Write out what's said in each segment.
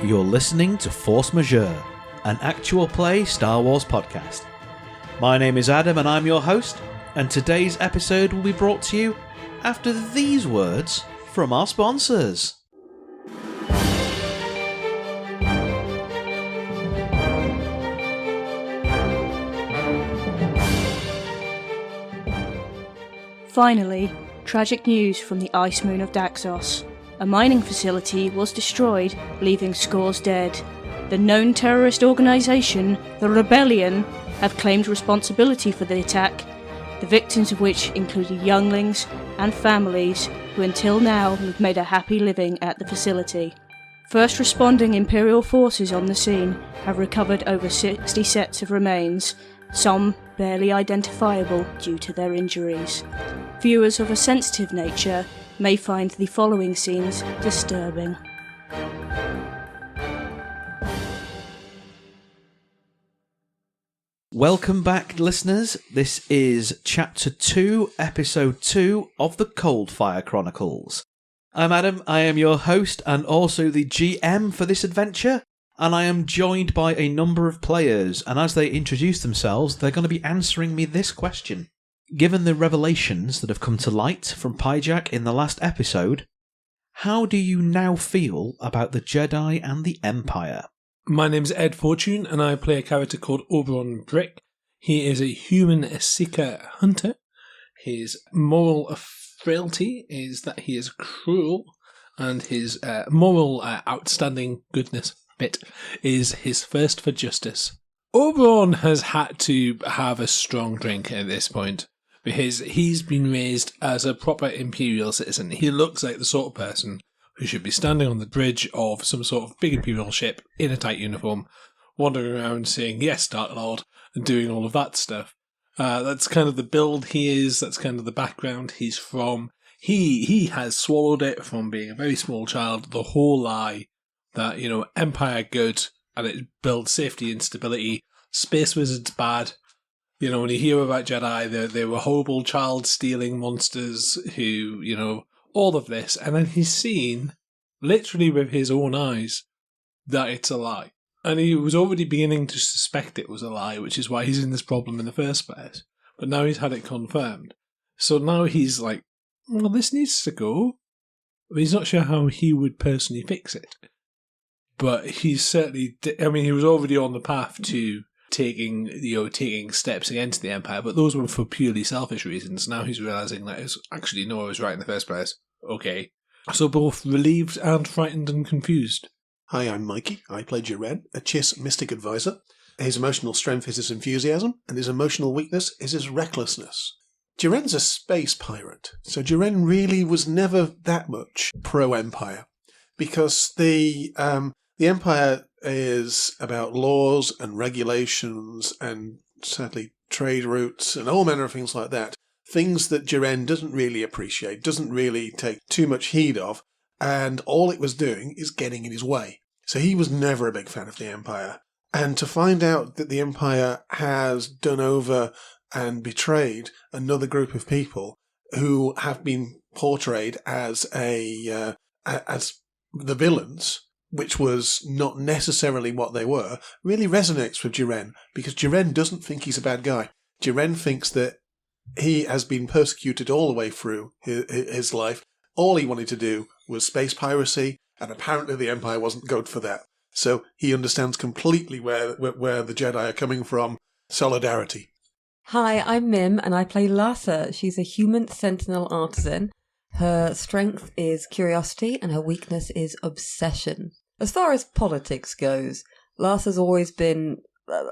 You're listening to Force Majeure, an actual play Star Wars podcast. My name is Adam and I'm your host, and today's episode will be brought to you after these words from our sponsors. Finally, tragic news from the ice moon of Daxos. A mining facility was destroyed, leaving scores dead. The known terrorist organisation, the Rebellion, have claimed responsibility for the attack, the victims of which included younglings and families who until now have made a happy living at the facility. First responding Imperial forces on the scene have recovered over 60 sets of remains, some barely identifiable due to their injuries. Viewers of a sensitive nature may find the following scenes disturbing. Welcome back, listeners. This is Chapter 2, Episode 2 of the Coldfire Chronicles. I'm Adam, I am your host and also the GM for this adventure, and I am joined by a number of players, and as they introduce themselves, they're going to be answering me this question. Given the revelations that have come to light from Pyjak in the last episode, how do you now feel about the Jedi and the Empire? My name's Ed Fortune, and I play a character called Oberon Brick. He is a human seeker hunter. His moral frailty is that he is cruel, and his moral outstanding goodness bit is his thirst for justice. Oberon has had to have a strong drink at this point, because he's been raised as a proper Imperial citizen. He looks like the sort of person who should be standing on the bridge of some sort of big Imperial ship in a tight uniform, wandering around saying, "Yes, Dark Lord," and doing all of that stuff. That's kind of the build he is, that's kind of the background he's from. He has swallowed it from being a very small child, the whole lie that, Empire good, and it builds safety and stability, space wizards bad. When you hear about Jedi, they were horrible child-stealing monsters who, all of this. And then he's seen, literally with his own eyes, that it's a lie. And he was already beginning to suspect it was a lie, which is why he's in this problem in the first place. But now he's had it confirmed. So now he's like, well, this needs to go. But he's not sure how he would personally fix it. But he's certainly, he was already on the path to taking steps against the Empire, but those were for purely selfish reasons. Now he's realising that it's actually no, I was right in the first place. Okay. So both relieved and frightened and confused. Hi, I'm Mikey. I play Jiren, a Chiss Mystic Advisor. His emotional strength is his enthusiasm, and his emotional weakness is his recklessness. Jiren's a space pirate, so Jiren really was never that much pro-Empire, because the Empire is about laws and regulations and certainly trade routes and all manner of things like that. Things that Jiren doesn't really appreciate, doesn't really take too much heed of, and all it was doing is getting in his way. So he was never a big fan of the Empire. And to find out that the Empire has done over and betrayed another group of people who have been portrayed as as the villains, which was not necessarily what they were, really resonates with Jiren, because Jiren doesn't think he's a bad guy. Jiren thinks that he has been persecuted all the way through his life. All he wanted to do was space piracy, and apparently the Empire wasn't good for that. So he understands completely where the Jedi are coming from. Solidarity. Hi, I'm Mim, and I play Latha. She's a human sentinel artisan. Her strength is curiosity, and her weakness is obsession. As far as politics goes, Latha's always been,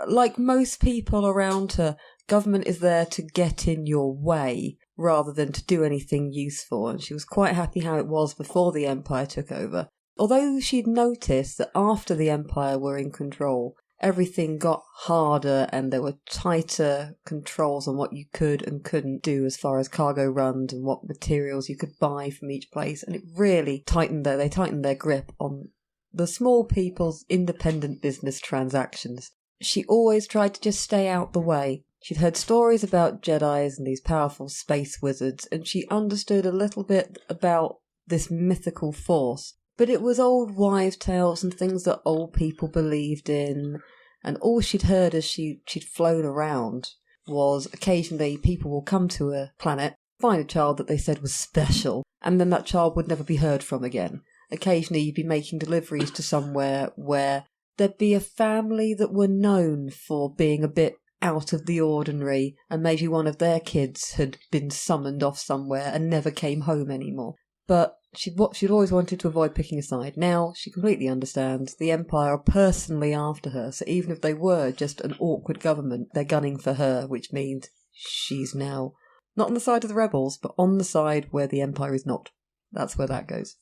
like most people around her, government is there to get in your way, rather than to do anything useful, and she was quite happy how it was before the Empire took over. Although she'd noticed that after the Empire were in control, everything got harder and there were tighter controls on what you could and couldn't do as far as cargo runs and what materials you could buy from each place, and it really tightened their grip on the small people's independent business transactions. She always tried to just stay out the way. She'd heard stories about Jedis and these powerful space wizards, and she understood a little bit about this mythical force. But it was old wives' tales and things that old people believed in. And all she'd heard as she'd flown around was occasionally people will come to a planet, find a child that they said was special, and then that child would never be heard from again. Occasionally you'd be making deliveries to somewhere where there'd be a family that were known for being a bit out of the ordinary, and maybe one of their kids had been summoned off somewhere and never came home anymore. But she'd always wanted to avoid picking a side. Now she completely understands. The Empire are personally after her, so even if they were just an awkward government, they're gunning for her, which means she's now not on the side of the rebels, but on the side where the Empire is not. That's where that goes.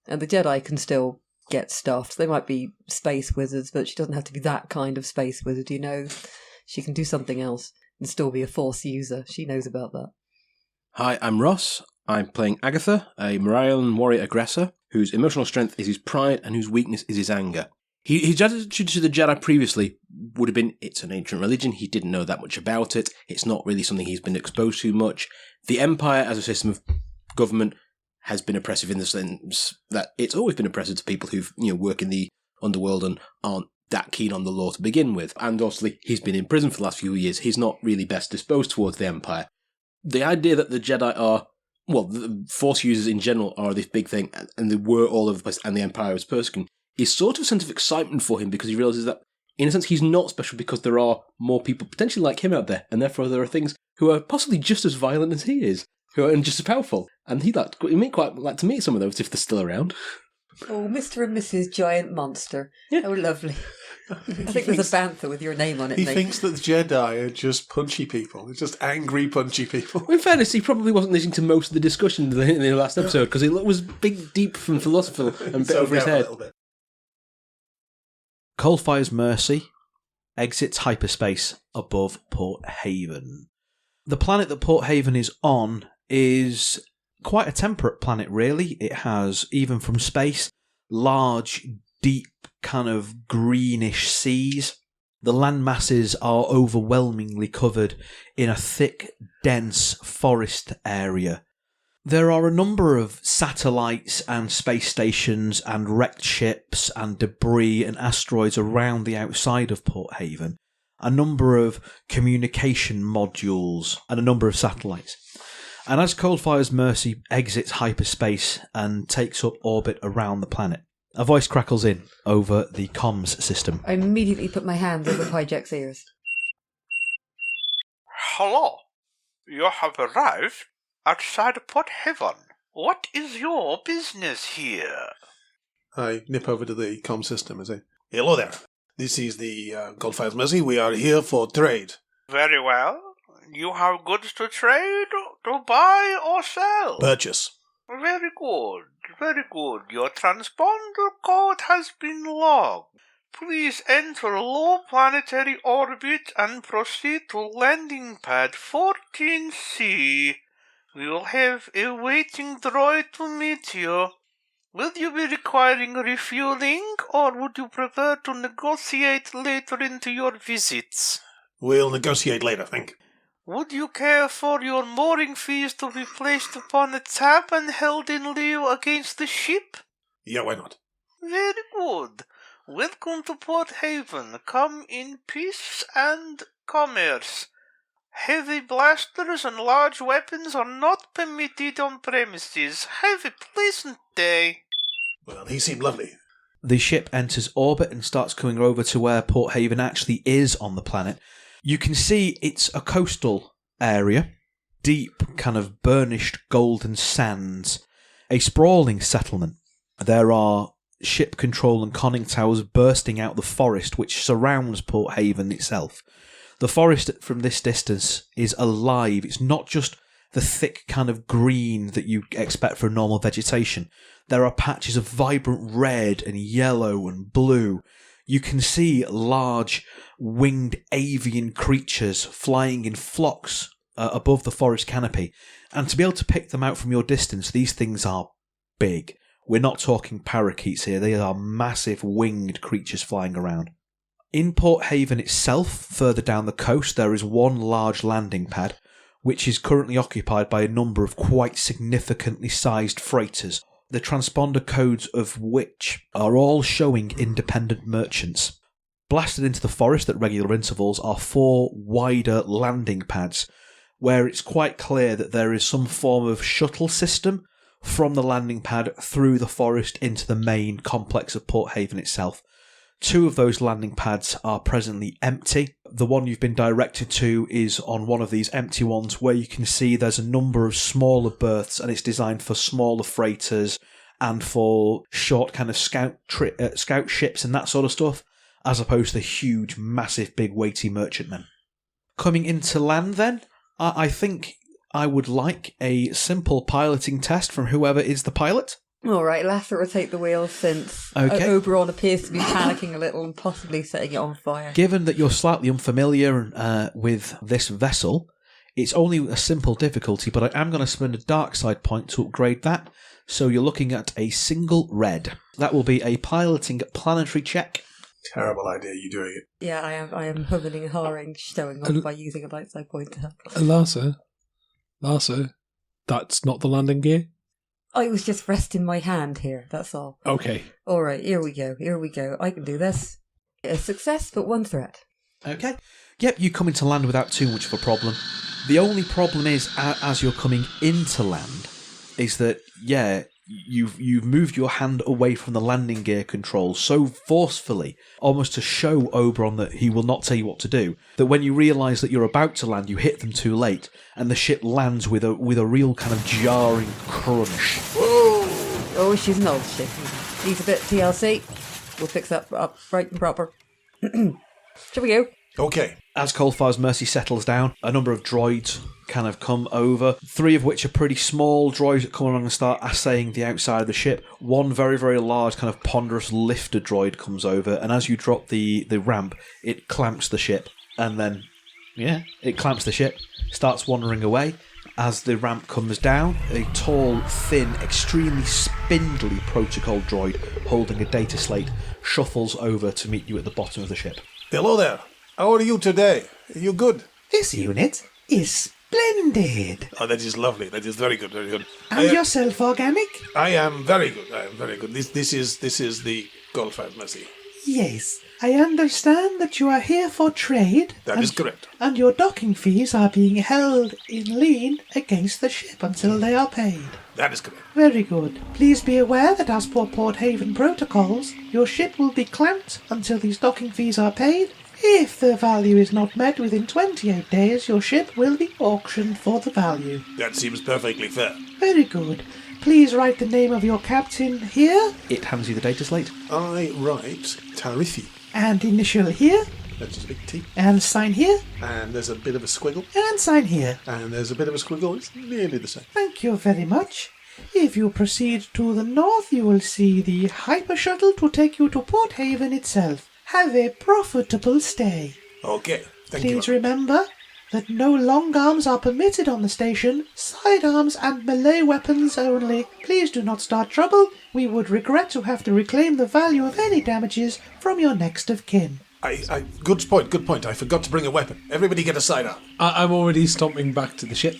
And the Jedi can still get stuffed. They might be space wizards, but she doesn't have to be that kind of space wizard, you know. She can do something else and still be a Force user. She knows about that. Hi, I'm Ross. I'm playing Agatha, a Moralian warrior aggressor, whose emotional strength is his pride and whose weakness is his anger. His attitude to the Jedi previously would have been, it's an ancient religion, he didn't know that much about it, it's not really something he's been exposed to much. The Empire, as a system of government, has been oppressive in the sense that it's always been oppressive to people who work in the underworld and aren't that keen on the law to begin with. And obviously, he's been in prison for the last few years, he's not really best disposed towards the Empire. The idea that the Jedi are, well, the Force users in general are this big thing, and they were all over the place, and the Empire was persecuting, is sort of a sense of excitement for him, because he realises that, in a sense, he's not special because there are more people potentially like him out there, and therefore there are things who are possibly just as violent as he is, who are just as powerful. And he might quite like to meet some of those if they're still around. Oh, Mr. and Mrs. Giant Monster. Yeah. Oh, lovely. I think there's a bantha with your name on it, He mate. thinks that the Jedi are just punchy people. It's just angry, punchy people. In fairness, he probably wasn't listening to most of the discussion in the last episode, because it was big, deep from philosophical and a bit over his head. Coldfire's Mercy exits hyperspace above Port Haven. The planet that Port Haven is on is quite a temperate planet, really. It has, even from space, large, deep, kind of greenish seas. The land masses are overwhelmingly covered in a thick, dense forest area. There are a number of satellites and space stations and wrecked ships and debris and asteroids around the outside of Port Haven, a number of communication modules and a number of satellites. And as Coldfire's Mercy exits hyperspace and takes up orbit around the planet, a voice crackles in over the comms system. I immediately put my hand over Pyjak's ears. Hello. You have arrived outside Port Haven. What is your business here? I nip over to the comm system and say, "Hello there. This is the Coldfire's Mercy. We are here for trade." Very well. You have goods to trade, to buy or sell? Purchase. Very good, very good. Your transponder code has been logged. Please enter low planetary orbit and proceed to landing pad 14C. We will have a waiting droid to meet you. Will you be requiring refueling, or would you prefer to negotiate later into your visits? We'll negotiate later, thank you. Would you care for your mooring fees to be placed upon a tab and held in lieu against the ship? Yeah, why not? Very good. Welcome to Port Haven. Come in peace and commerce. Heavy blasters and large weapons are not permitted on premises. Have a pleasant day. Well, he seemed lovely. The ship enters orbit and starts coming over to where Port Haven actually is on the planet. You can see it's a coastal area, deep, kind of burnished golden sands, a sprawling settlement. There are ship control and conning towers bursting out the forest which surrounds Port Haven itself. The forest from this distance is alive. It's not just the thick kind of green that you expect for normal vegetation. There are patches of vibrant red and yellow and blue. You can see large winged avian creatures flying in flocks above the forest canopy. And to be able to pick them out from your distance, these things are big. We're not talking parakeets here. They are massive winged creatures flying around. In Port Haven itself, further down the coast, there is one large landing pad, which is currently occupied by a number of quite significantly sized freighters, the transponder codes of which are all showing independent merchants. Blasted into the forest at regular intervals are 4 wider landing pads, where it's quite clear that there is some form of shuttle system from the landing pad through the forest into the main complex of Port Haven itself. 2 of those landing pads are presently empty. The one you've been directed to is on one of these empty ones, where you can see there's a number of smaller berths, and it's designed for smaller freighters and for short kind of scout ships and that sort of stuff, as opposed to the huge, massive, big, weighty merchantmen. Coming into land then, I think I would like a simple piloting test from whoever is the pilot. All right, Lather will take the wheel since Oberon appears to be panicking a little and possibly setting it on fire. Given that you're slightly unfamiliar with this vessel, it's only a simple difficulty, but I am going to spend a dark side point to upgrade that. So you're looking at a single red. That will be a piloting planetary check. Terrible idea, you doing it. Yeah, I am humming and hawing, showing off by using a light side pointer. Larsa, that's not the landing gear? I was just resting my hand here, that's all. Okay. All right, here we go. I can do this. A success, but 1 threat. Okay. Yep, you come into land without too much of a problem. The only problem is, as you're coming into land, is that, you've moved your hand away from the landing gear controls so forcefully, almost to show Oberon that he will not tell you what to do, that when you realise that you're about to land, you hit them too late, and the ship lands with a real kind of jarring crunch. Whoa! Oh, she's an old ship. Needs a bit TLC. We'll fix that up right and proper. Shall we go? Okay. As Coldfire's Mercy settles down, a number of droids kind of come over, 3 of which are pretty small droids that come along and start assaying the outside of the ship. 1 very, very large, kind of ponderous lifter droid comes over, and as you drop the ramp, it clamps the ship. And then, it clamps the ship, starts wandering away. As the ramp comes down, a tall, thin, extremely spindly protocol droid holding a data slate shuffles over to meet you at the bottom of the ship. Hello there. How are you today? Are you good? This unit is splendid. Oh, that is lovely. That is very good, very good. And yourself, Organic? I am very good. I am very good. This is the Coldfire Mercy. Yes. I understand that you are here for trade. That is correct. And your docking fees are being held in lien against the ship until they are paid. That is correct. Very good. Please be aware that as per Port Haven protocols, your ship will be clamped until these docking fees are paid. If the value is not met within 28 days, your ship will be auctioned for the value. That seems perfectly fair. Very good. Please write the name of your captain here. It hands you the data slate. I write Tarifi. And initial here. That's a big T. And sign here. And there's a bit of a squiggle. And sign here. And there's a bit of a squiggle. It's nearly the same. Thank you very much. If you proceed to the north, you will see the hyper shuttle to take you to Port Haven itself. Have a profitable stay. Okay, thank you. Please remember that no long arms are permitted on the station, sidearms and melee weapons only. Please do not start trouble. We would regret to have to reclaim the value of any damages from your next of kin. Good point. I forgot to bring a weapon. Everybody get a sidearm. I'm already stomping back to the ship.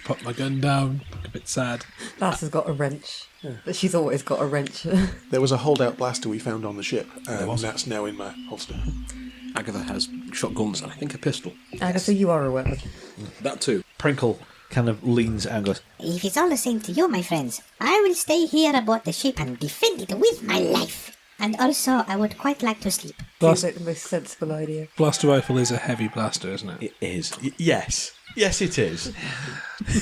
Put my gun down. A bit sad. Lass has got a wrench. Yeah. She's always got a wrench. There was a holdout blaster we found on the ship, and that's now in my holster. Agatha has shotguns and I think a pistol. Agatha, you are a weapon. That too. Prinkle kind of leans out and goes, If it's all the same to you, my friends, I will stay here aboard the ship and defend it with my life. And also, I would quite like to sleep. Seems like the most sensible idea. Blaster rifle is a heavy blaster, isn't it? It is. Yes. Yes, it is.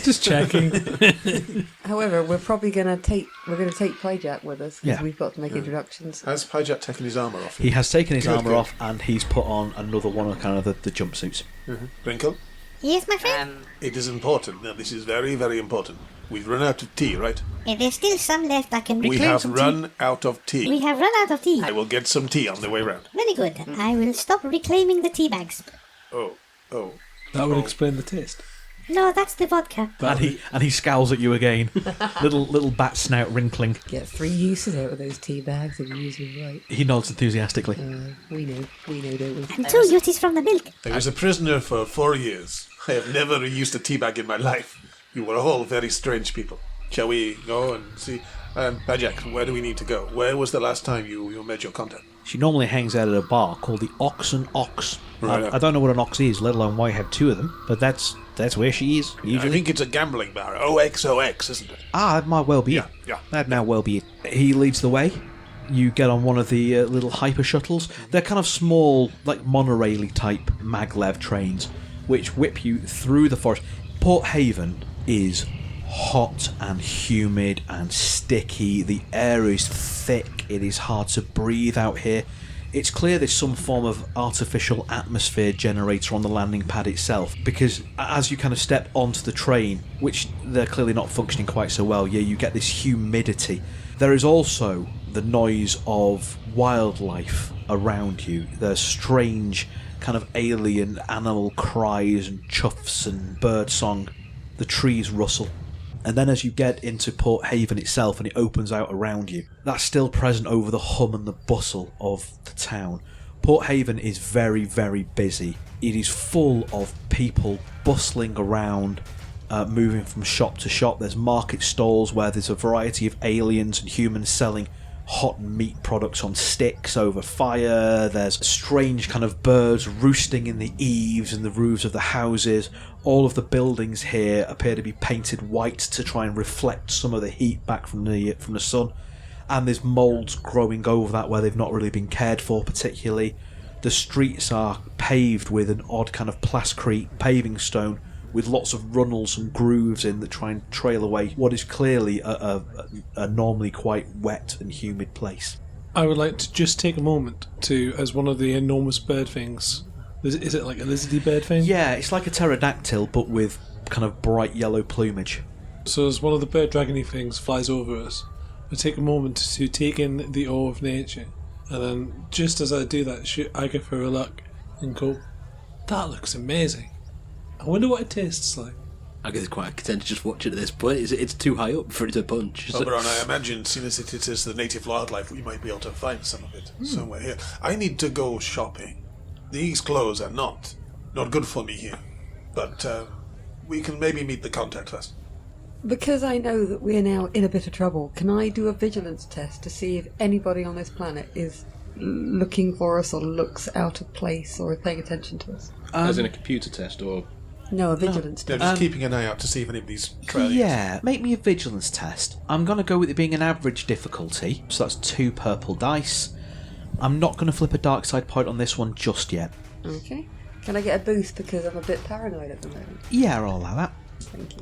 Just checking. However, we're probably going to take Pyjak with us because Yeah. we've got to make introductions. Has Pyjak taken his armour off? He has taken his armour Good. off and he's put on another one of kind of the jumpsuits. Wrinkle? Yes, my friend? It is important. Now, this is very, very important. We've run out of tea, right? There's still some left I can We reclaim have some run tea. out of tea. We have run out of tea. I will get some tea on the way round. Very good. I will stop reclaiming the tea bags. Oh. That would explain the taste. No, that's the vodka. And he scowls at you again. little bat snout wrinkling. Get 3 uses out of those tea bags if you use them right. He nods enthusiastically. We know, don't we? And 2 uses from the milk. I was a prisoner for 4 years. I have never used a tea bag in my life. You were all very strange people. Shall we go and see? Pyjak, where do we need to go? Where was the last time you made your contact? She normally hangs out at a bar called the Ox and Ox. Right. I don't know what an ox is, let alone why I have two of them, but that's where she is, usually. I think it's a gambling bar. OXOX, isn't it? That might well be it. Yeah. That may well be it. He leads the way. You get on one of the little hyper shuttles. They're kind of small, like monorail-y type maglev trains, which whip you through the forest. Port Haven is hot and humid and sticky. The air is thick. It is hard to breathe out here. It's clear there's some form of artificial atmosphere generator on the landing pad itself, because as you kind of step onto the train, which they're clearly not functioning quite so well, you get this humidity. There is also the noise of wildlife around you. There's strange kind of alien animal cries and chuffs and bird song. The trees rustle. And then as you get into Port Haven itself and it opens out around you, that's still present over the hum and the bustle of the town. Port Haven is very, very busy. It is full of people bustling around, moving from shop to shop. There's market stalls where there's a variety of aliens and humans selling hot meat products on sticks over fire. There's strange kind of birds roosting in the eaves and the roofs of the houses. All of the buildings here appear to be painted white to try and reflect some of the heat back from the sun. And there's moulds growing over that where they've not really been cared for particularly. The streets are paved with an odd kind of plascrete paving stone with lots of runnels and grooves in that try and trail away what is clearly a normally quite wet and humid place. I would like to just take a moment to, as one of the enormous bird things, is it like a lizardy bird thing? Yeah, it's like a pterodactyl but with kind of bright yellow plumage. So as one of the bird dragony things flies over us, I take a moment to take in the awe of nature, and then just as I do that, shoot Agatha a look and go, "That looks amazing. I wonder what it tastes like." I guess it's quite content to just watch it at this point. It's too high up for it to punch. Oberon, I imagine, seeing as it is the native wildlife, we might be able to find some of it somewhere here. I need to go shopping. These clothes are not good for me here. But we can maybe meet the contact first. Because I know that we're now in a bit of trouble, can I do a vigilance test to see if anybody on this planet is looking for us or looks out of place or is paying attention to us? As in a computer test, or... No, a vigilance Yeah, test. just keeping an eye out to see if anybody's trailing us. Yeah, make me a vigilance test. I'm going to go with it being an average difficulty, so that's 2 purple dice. I'm not going to flip a dark side point on this one just yet. Okay. Can I get a boost because I'm a bit paranoid at the moment? Yeah, I'll allow that. Thank you.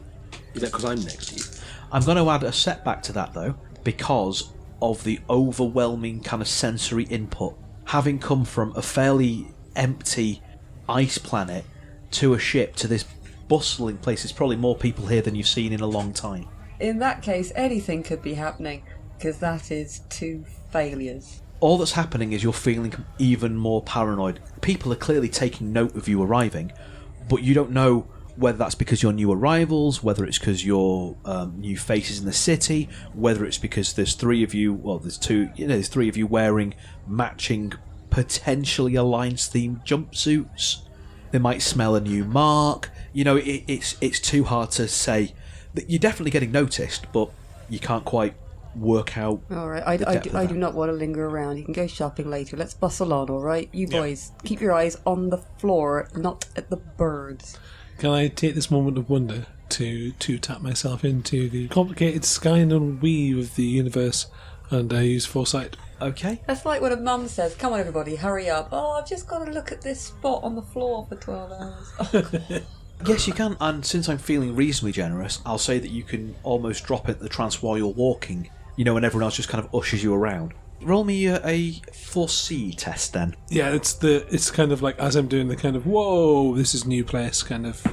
Is that because I'm next to you? I'm going to add a setback to that, though, because of the overwhelming kind of sensory input. Having come from a fairly empty ice planet to a ship to this bustling place, there's probably more people here than you've seen in a long time. In that case, anything could be happening, because that is 2 failures. All that's happening is you're feeling even more paranoid. People are clearly taking note of you arriving, but you don't know whether that's because you're new arrivals, whether it's because you're new faces in the city, whether it's because there's 3 of you, well, there's 2, there's 3 of you wearing matching, potentially Alliance-themed jumpsuits. They might smell a new mark. It's too hard to say. You're definitely getting noticed, but you can't quite work out. All right, I do not want to linger around. You can go shopping later. Let's bustle on, all right? You boys, keep your eyes on the floor, not at the birds. Can I take this moment of wonder to tap myself into the complicated skein and weave of the universe and use foresight? Okay. That's like when a mum says, "Come on, everybody, hurry up. Oh, I've just got to look at this spot on the floor for 12 hours. Yes, you can, and since I'm feeling reasonably generous, I'll say that you can almost drop into the trance while you're walking, and everyone else just kind of ushers you around. Roll me a foresee test then. Yeah, it's kind of like as I'm doing the kind of whoa, this is new place kind of.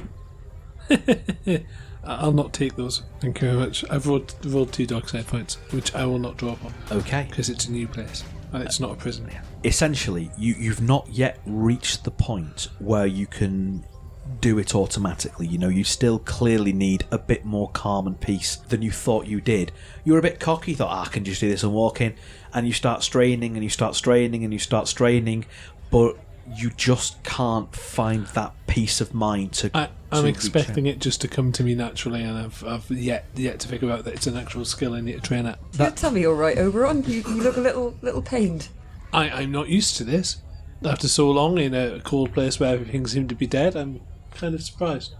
I'll not take those. Thank you very much. I've rolled 2 dark side points, which I will not draw upon. Okay. Because it's a new place and it's not a prison. Essentially, you've not yet reached the point where you can do it automatically. You still clearly need a bit more calm and peace than you thought you did. You were a bit cocky, you thought, I can just do this and walk in, and you start straining and you start straining and you start straining, but you just can't find that peace of mind to. I'm to expecting reach it just to come to me naturally, and I've yet to figure out that it's an actual skill I need to train at. Your tummy all right, Oberon? You look a little pained. I'm not used to this. After so long in a cold place where everything seemed to be dead, I'm kind of surprised.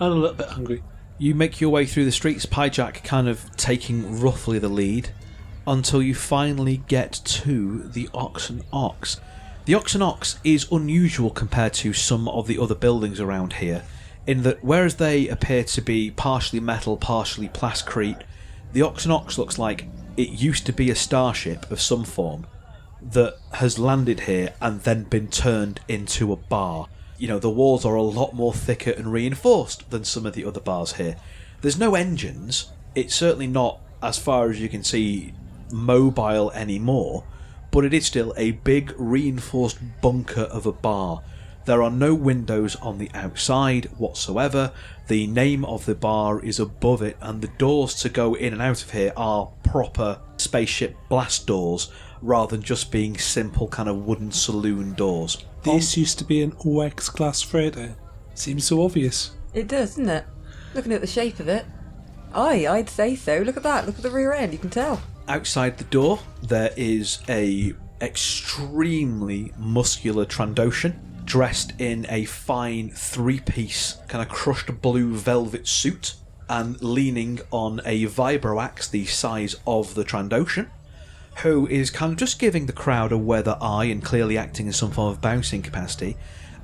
And a little bit hungry. You make your way through the streets, Pyjak kind of taking roughly the lead, until you finally get to the Ox and Ox. The Ox and Ox is unusual compared to some of the other buildings around here, in that whereas they appear to be partially metal, partially plascrete, the Ox and Ox looks like it used to be a starship of some form that has landed here and then been turned into a bar. You know, the walls are a lot more thicker and reinforced than some of the other bars here. There's no engines. It's certainly not, as far as you can see, mobile anymore, but it is still a big reinforced bunker of a bar. There are no windows on the outside whatsoever. The name of the bar is above it, and the doors to go in and out of here are proper spaceship blast doors, rather than just being simple kind of wooden saloon doors. This used to be an OX class freighter. Seems so obvious. It does, doesn't it? Looking at the shape of it. I'd say so. Look at that. Look at the rear end. You can tell. Outside the door, there is a extremely muscular Trandoshan, dressed in a fine three-piece kind of crushed blue velvet suit, and leaning on a vibroaxe the size of the Trandoshan, who is kind of just giving the crowd a weather eye and clearly acting in some form of bouncing capacity.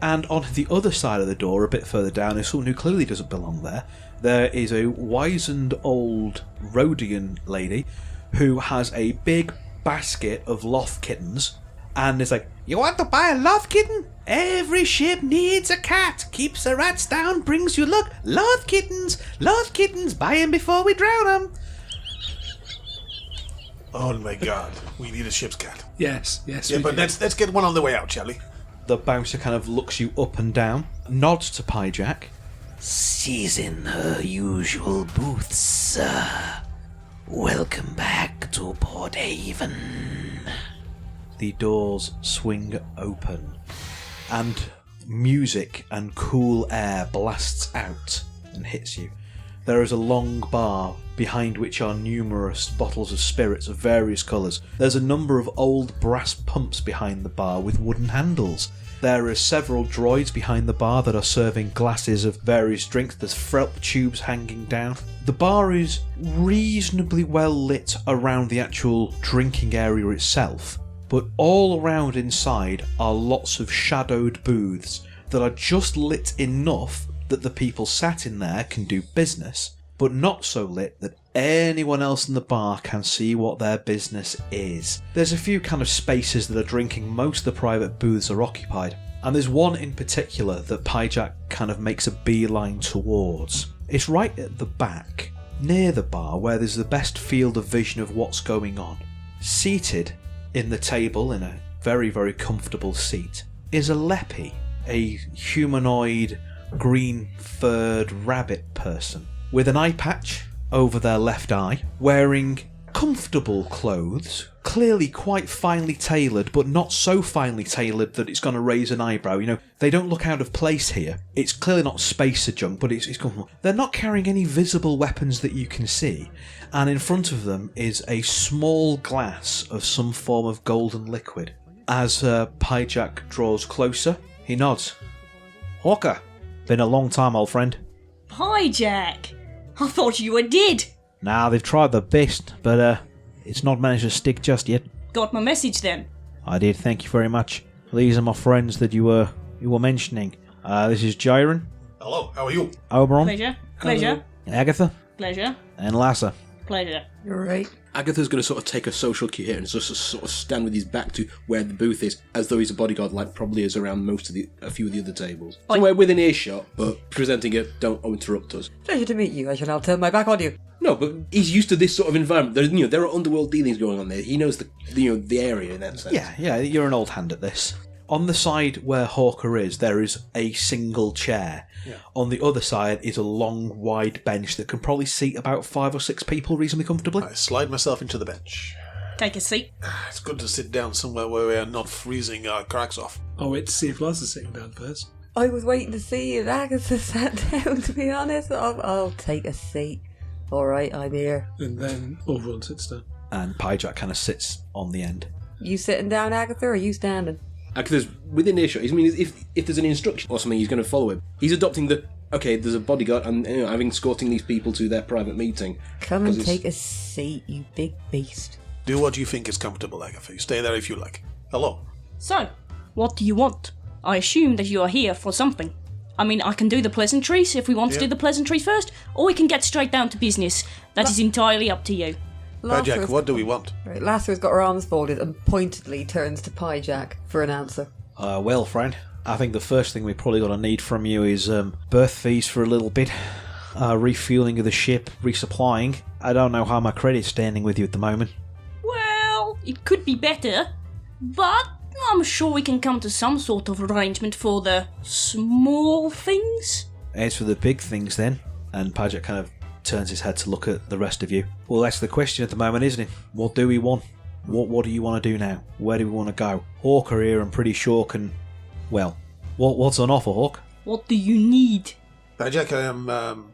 And on the other side of the door, a bit further down, is someone who clearly doesn't belong there. There is a wizened old Rhodian lady who has a big basket of loth kittens and is like, "You want to buy a loth kitten? Every ship needs a cat. Keeps the rats down, brings you luck. Loth kittens, buy 'em before we drown 'em." Oh my god, we need a ship's cat. Yes. Yeah, we but do. let's get one on the way out, shall we? The bouncer kind of looks you up and down, nods to Pyjak. She's in her usual booth, sir. Welcome back to Port Haven. The doors swing open, and music and cool air blasts out and hits you. There is a long bar behind which are numerous bottles of spirits of various colours. There's a number of old brass pumps behind the bar with wooden handles. There are several droids behind the bar that are serving glasses of various drinks. There's frelp tubes hanging down. The bar is reasonably well lit around the actual drinking area itself, but all around inside are lots of shadowed booths that are just lit enough that the people sat in there can do business, but not so lit that anyone else in the bar can see what their business is. There's a few kind of spaces that are drinking. Most of the private booths are occupied, and there's one in particular that Pyjak kind of makes a beeline towards. It's right at the back, near the bar, where there's the best field of vision of what's going on. Seated in the table in a very, very comfortable seat is a Leppy, a humanoid green-furred rabbit person with an eye patch over their left eye, wearing comfortable clothes, clearly quite finely tailored, but not so finely tailored that it's going to raise an eyebrow. You know, they don't look out of place here. It's clearly not spacer junk, but it's comfortable. They're not carrying any visible weapons that you can see, and in front of them is a small glass of some form of golden liquid. As Pyjak draws closer, he nods. "Hawker, been a long time, old friend." Pyjak! I thought you were dead. Nah, they've tried their best, but it's not managed to stick just yet. Got my message then? I did, thank you very much. These are my friends that you were mentioning. This is Jiren. Hello, how are you? Oberon. Pleasure. Agatha. Pleasure. And Lassa. Pleasure. You're right. Agatha's going to sort of take a social cue here and just sort of stand with his back to where the booth is, as though he's a bodyguard, like probably is around a few of the other tables. Somewhere within earshot, but presenting it, don't interrupt us. Pleasure to meet you. I shall now turn my back on you. No, but he's used to this sort of environment. There are underworld dealings going on there. He knows the area in that sense. Yeah, you're an old hand at this. On the side where Hawker is, there is a single chair. Yeah. On the other side is a long, wide bench that can probably seat about 5 or 6 people reasonably comfortably. I slide myself into the bench. Take a seat. It's good to sit down somewhere where we are not freezing our cracks off. Oh, wait to see if Lassa sitting down first. I was waiting to see if Agatha sat down, to be honest. I'll take a seat. Alright, I'm here. And then Oberon sits down. And Pyjak kind of sits on the end. You sitting down, Agatha, or are you standing? Agatha's within earshot. I mean, if there's an instruction or something, he's going to follow him. He's adopting okay, there's a bodyguard, and I'm escorting these people to their private meeting. Come and take a seat, you big beast. Do what you think is comfortable, Agatha. Stay there if you like. Hello. So, what do you want? I assume that you are here for something. I mean, I can do the pleasantries if we want to do the pleasantries first, or we can get straight down to business. That is entirely up to you. Pyjak, what do we want? Right, Lasser's got her arms folded and pointedly turns to Pyjak for an answer. Well, friend, I think the first thing we probably got to need from you is berth fees for a little bit, refueling of the ship, resupplying. I don't know how my credit's standing with you at the moment. Well, it could be better, but I'm sure we can come to some sort of arrangement for the small things. As for the big things then, and Pyjak kind of turns his head to look at the rest of you. Well, that's the question at the moment, isn't it? What do we want? What do you want to do now? Where do we want to go? Hawker here, I'm pretty sure can... Well, what's on offer, Hawk? What do you need? Pyjak,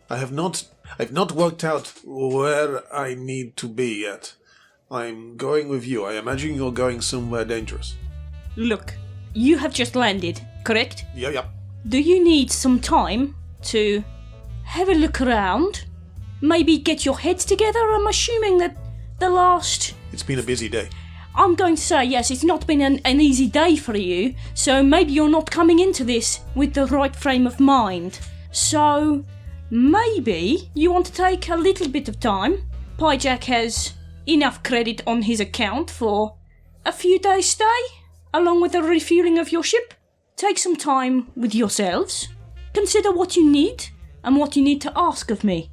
I've not worked out where I need to be yet. I'm going with you. I imagine you're going somewhere dangerous. Look, you have just landed, correct? Yeah. Do you need some time to have a look around? Maybe get your heads together? I'm assuming that the last... It's been a busy day. I'm going to say, yes, it's not been an easy day for you, so maybe you're not coming into this with the right frame of mind. So, maybe you want to take a little bit of time. Pyjak has enough credit on his account for a few days' stay, along with the refueling of your ship. Take some time with yourselves. Consider what you need and what you need to ask of me.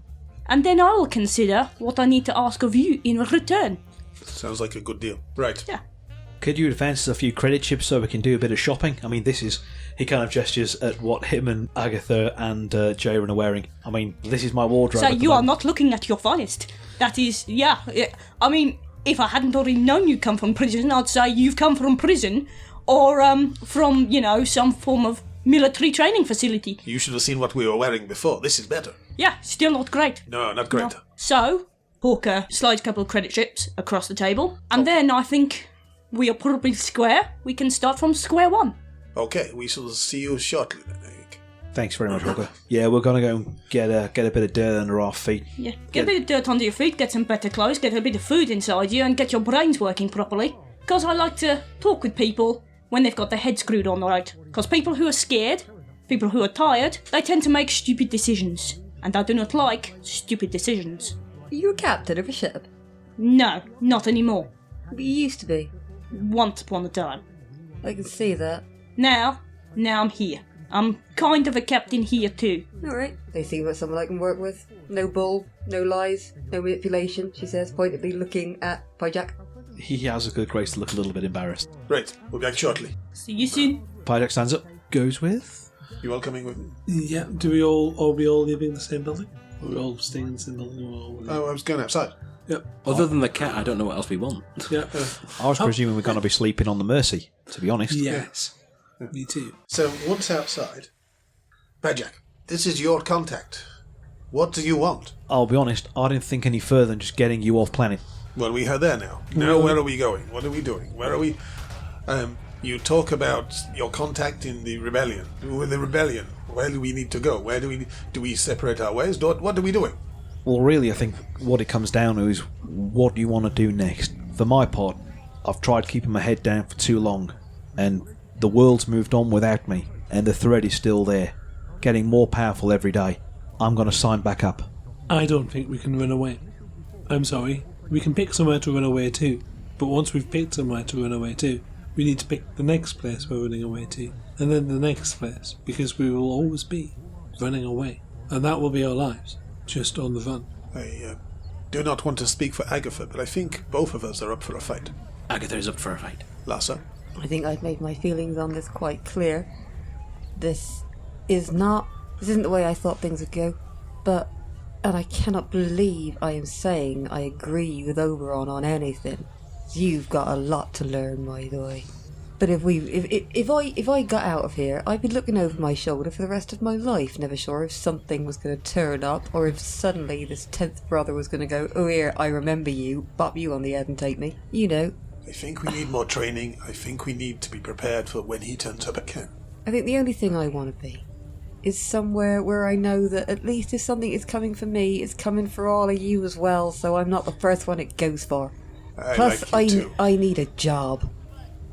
And then I will consider what I need to ask of you in return. Sounds like a good deal. Right. Yeah. Could you advance a few credit chips so we can do a bit of shopping? I mean, this is... He kind of gestures at what him and Agatha and Jaren are wearing. I mean, this is my wardrobe. So you are not looking at your finest. That is, yeah. I mean, if I hadn't already known you come from prison, I'd say you've come from prison or from, some form of military training facility. You should have seen what we were wearing before. This is better. Yeah, still not great. No, not great. No. So, Hawker slides a couple of credit chips across the table, and then I think we are probably square. We can start from square one. Okay, we shall see you shortly then, I think. Thanks very much, Hawker. Yeah, we're going to go and get a bit of dirt under our feet. Yeah, get a bit of dirt under your feet, get some better clothes, get a bit of food inside you, and get your brains working properly. Because I like to talk with people when they've got their head screwed on right. Because people who are scared, people who are tired, they tend to make stupid decisions. And I do not like stupid decisions. Are you a captain of a ship? No, not anymore. But you used to be. Once upon a time. I can see that. Now I'm here. I'm kind of a captain here too. Alright. They seem like someone I can work with. No bull, no lies, no manipulation, she says, pointedly looking at Pyjak. He has a good grace to look a little bit embarrassed. Right, we'll be back shortly. See you soon. Pyjak stands up, goes with... You all coming with me? Yeah, are we all living in the same building? Are we all staying in the same building? Oh, I was going outside. Yep. Other than the cat, I don't know what else we want. Yeah. I was presuming we're going to be sleeping on the Mercy, to be honest. Yes. Me too. So, once outside, Pyjak, this is your contact. What do you want? I'll be honest, I didn't think any further than just getting you off planet. Well, we are there now. Now, where are we going? What are we doing? Where are we... You talk about your contact in the rebellion. With the rebellion, where do we need to go? Where do we separate our ways? What are we doing? Well, really, I think what it comes down to is what do you want to do next? For my part, I've tried keeping my head down for too long, and the world's moved on without me, and the threat is still there, getting more powerful every day. I'm going to sign back up. I don't think we can run away. I'm sorry. We can pick somewhere to run away to, but once we've picked somewhere to run away to, we need to pick the next place we're running away to, and then the next place, because we will always be running away, and that will be our lives, just on the run. I do not want to speak for Agatha, but I think both of us are up for a fight. Agatha is up for a fight. Lassa? I think I've made my feelings on this quite clear. This isn't the way I thought things would go, and I cannot believe I am saying I agree with Oberon on anything. You've got a lot to learn, my boy. But if I got out of here, I'd be looking over my shoulder for the rest of my life, never sure if something was going to turn up, or if suddenly this 10th brother was going to go, oh here, I remember you, bop you on the head and take me. You know. I think we need more training. I think we need to be prepared for when he turns up again. I think the only thing I want to be is somewhere where I know that at least if something is coming for me, it's coming for all of you as well, so I'm not the first one it goes for. Plus, I need a job.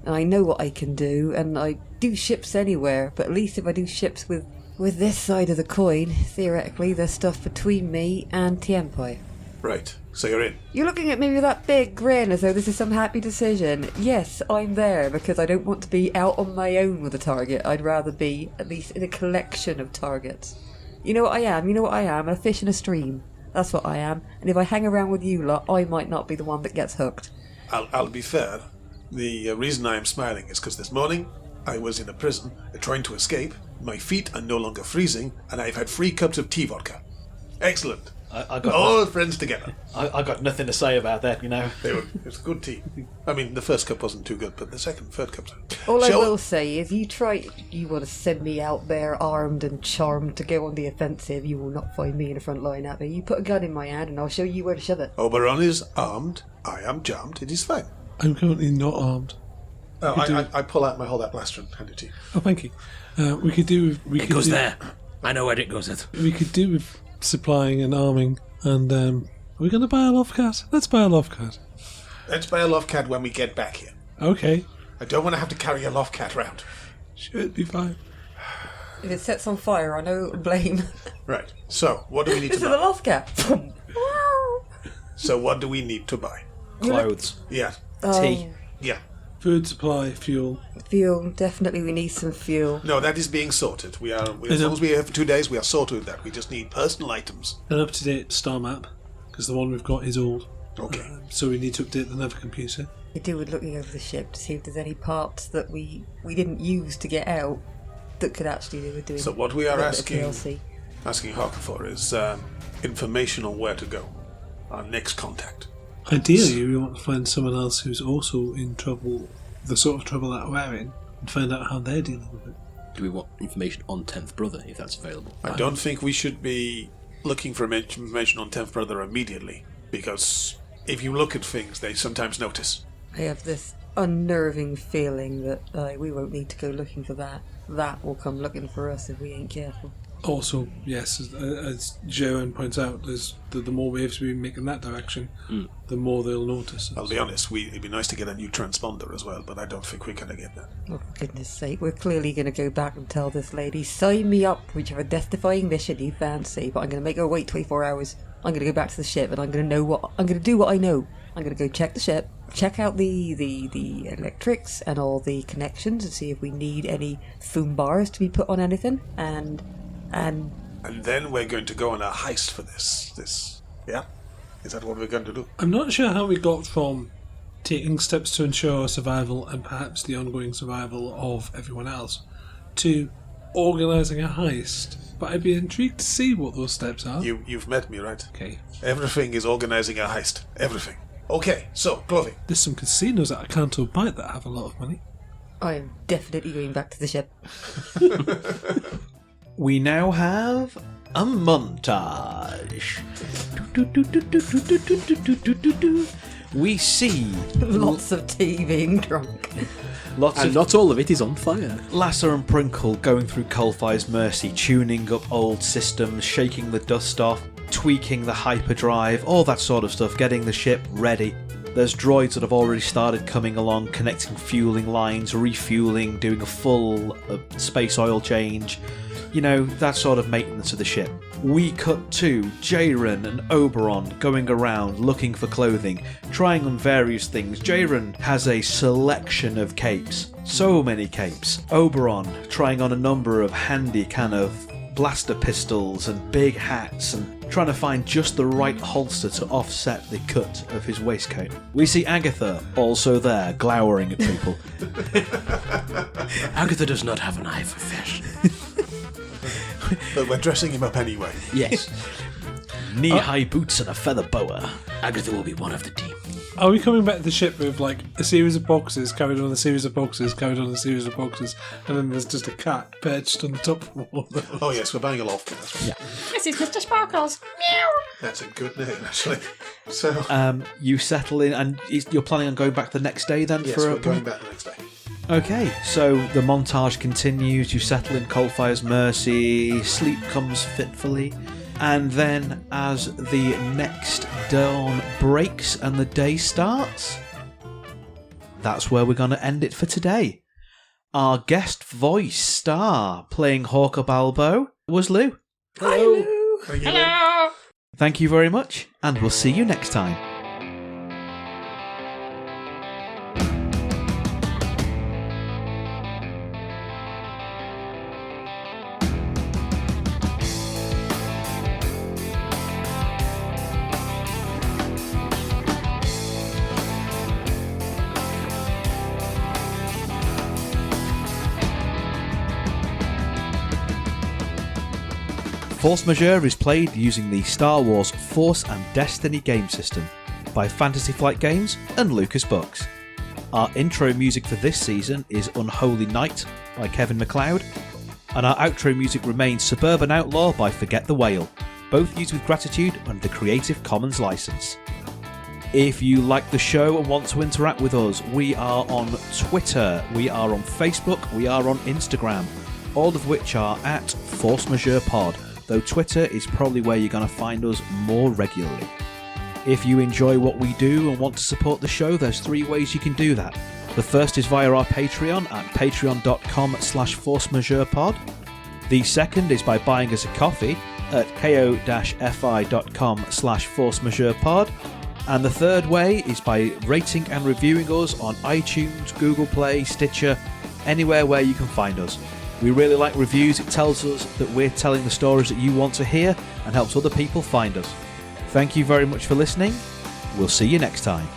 And I know what I can do, and I do ships anywhere, but at least if I do ships with this side of the coin, theoretically, there's stuff between me and the Empire. Right, so you're in. You're looking at me with that big grin as though this is some happy decision. Yes, I'm there, because I don't want to be out on my own with a target. I'd rather be, at least, in a collection of targets. You know what I am? A fish in a stream. That's what I am. And if I hang around with you lot, I might not be the one that gets hooked. I'll be fair. The reason I am smiling is because this morning I was in a prison trying to escape. My feet are no longer freezing, and I've had 3 cups of tea vodka. Excellent. I got all friends together. I got nothing to say about that, you know. It was good tea. I mean, the first cup wasn't too good, but the third cup. All I will say is, you want to send me out there armed and charmed to go on the offensive, you will not find me in the front line at me. You put a gun in my hand and I'll show you where to shove it. Oberon is armed. I am jammed. It is fine. I'm currently not armed. Oh, I pull out my hold-out blaster and hand it to you. Oh, thank you. We could do... It goes there. I know where it goes at. We could do with supplying and arming, and are we going to buy a Loftcat? Let's buy a Loftcat. Let's buy a Loftcat when we get back here. Okay. I don't want to have to carry a Loftcat around. Should be fine. If it sets on fire, I know blame. Right. So, what do we need to buy? This is a Loftcat. So, what do we need to buy? Clothes. Yeah. Tea. Yeah. Food supply, fuel. Fuel, definitely we need some fuel. No, that is being sorted. As long as we're here for 2 days, we are sorted with that. We just need personal items. An up-to-date star map, because the one we've got is old. Okay. So we need to update the nav computer. We do with looking over the ship to see if there's any parts that we didn't use to get out that could actually do with doing. So what we are asking Hawker for is information on where to go. Our next contact. Ideally, we want to find someone else who's also in trouble, the sort of trouble that we're in, and find out how they're dealing with it. Do we want information on 10th Brother, if that's available? I don't think we should be looking for information on 10th Brother immediately, because if you look at things, they sometimes notice. I have this unnerving feeling that we won't need to go looking for that. That will come looking for us if we ain't careful. Also, yes, as Joanne points out, there's the more waves we make in that direction, the more they'll notice us. I'll be honest, it'd be nice to get a new transponder as well, but I don't think we're going to get that. Oh, for goodness sake, we're clearly going to go back and tell this lady, sign me up for whichever death-defying mission you fancy, but I'm going to make her wait 24 hours. I'm going to go back to the ship, and I'm going to do what I know. I'm going to go check the ship, check out the electrics and all the connections, and see if we need any foam bars to be put on anything, and then we're going to go on a heist for this. Yeah? Is that what we're going to do? I'm not sure how we got from taking steps to ensure our survival and perhaps the ongoing survival of everyone else to organising a heist, but I'd be intrigued to see what those steps are. You've met me, right? Okay. Everything is organising a heist. Everything. Okay, so, clothing. There's some casinos at Acanto Bight that have a lot of money. I am definitely going back to the ship. We now have a montage. We see lots of tea being drunk. Not all of it is on fire. Lasser and Prinkle going through Coldfire's mercy, tuning up old systems, shaking the dust off, tweaking the hyperdrive, all that sort of stuff, getting the ship ready. There's droids that have already started coming along, connecting fueling lines, refueling, doing a full space oil change. You know, that sort of maintenance of the ship. We cut to Jaren and Oberon going around looking for clothing, trying on various things. Jaren has a selection of capes. So many capes. Oberon trying on a number of handy kind of blaster pistols and big hats and trying to find just the right holster to offset the cut of his waistcoat. We see Agatha also there, glowering at people. Agatha does not have an eye for fashion. But we're dressing him up anyway. Yes. Knee-high boots and a feather boa. Agatha will be one of the team. Are we coming back to the ship with like a series of boxes carried on a series of boxes carried on a series of boxes, and then there's just a cat perched on the top of all of those? Oh yes, we're buying a loft. Yeah. This is Mr. Sparkles. Meow. That's a good name, actually. So you settle in, and you're planning on going back the next day then? yes, for we're going back the next day. Okay, so the montage continues. You settle in Coldfire's mercy. Sleep comes fitfully. And then, as the next dawn breaks and the day starts, that's where we're going to end it for today. Our guest voice star playing Hawker Balboe was Lou. Hello. Hello. Thank you very much, and we'll see you next time. Force Majeure is played using the Star Wars Force and Destiny game system by Fantasy Flight Games and Lucas Books. Our intro music for this season is Unholy Night by Kevin MacLeod, and our outro music remains Suburban Outlaw by Forget the Whale, both used with gratitude under the Creative Commons license. If you like the show and want to interact with us, we are on Twitter, we are on Facebook, we are on Instagram, all of which are at Force Majeure Pod, though Twitter is probably where you're going to find us more regularly. If you enjoy what we do and want to support the show, there's 3 ways you can do that. The first is via our Patreon at patreon.com/forcemajeurepod. The second is by buying us a coffee at ko-fi.com/forcemajeurepod. And the third way is by rating and reviewing us on iTunes, Google Play, Stitcher, anywhere where you can find us. We really like reviews. It tells us that we're telling the stories that you want to hear and helps other people find us. Thank you very much for listening. We'll see you next time.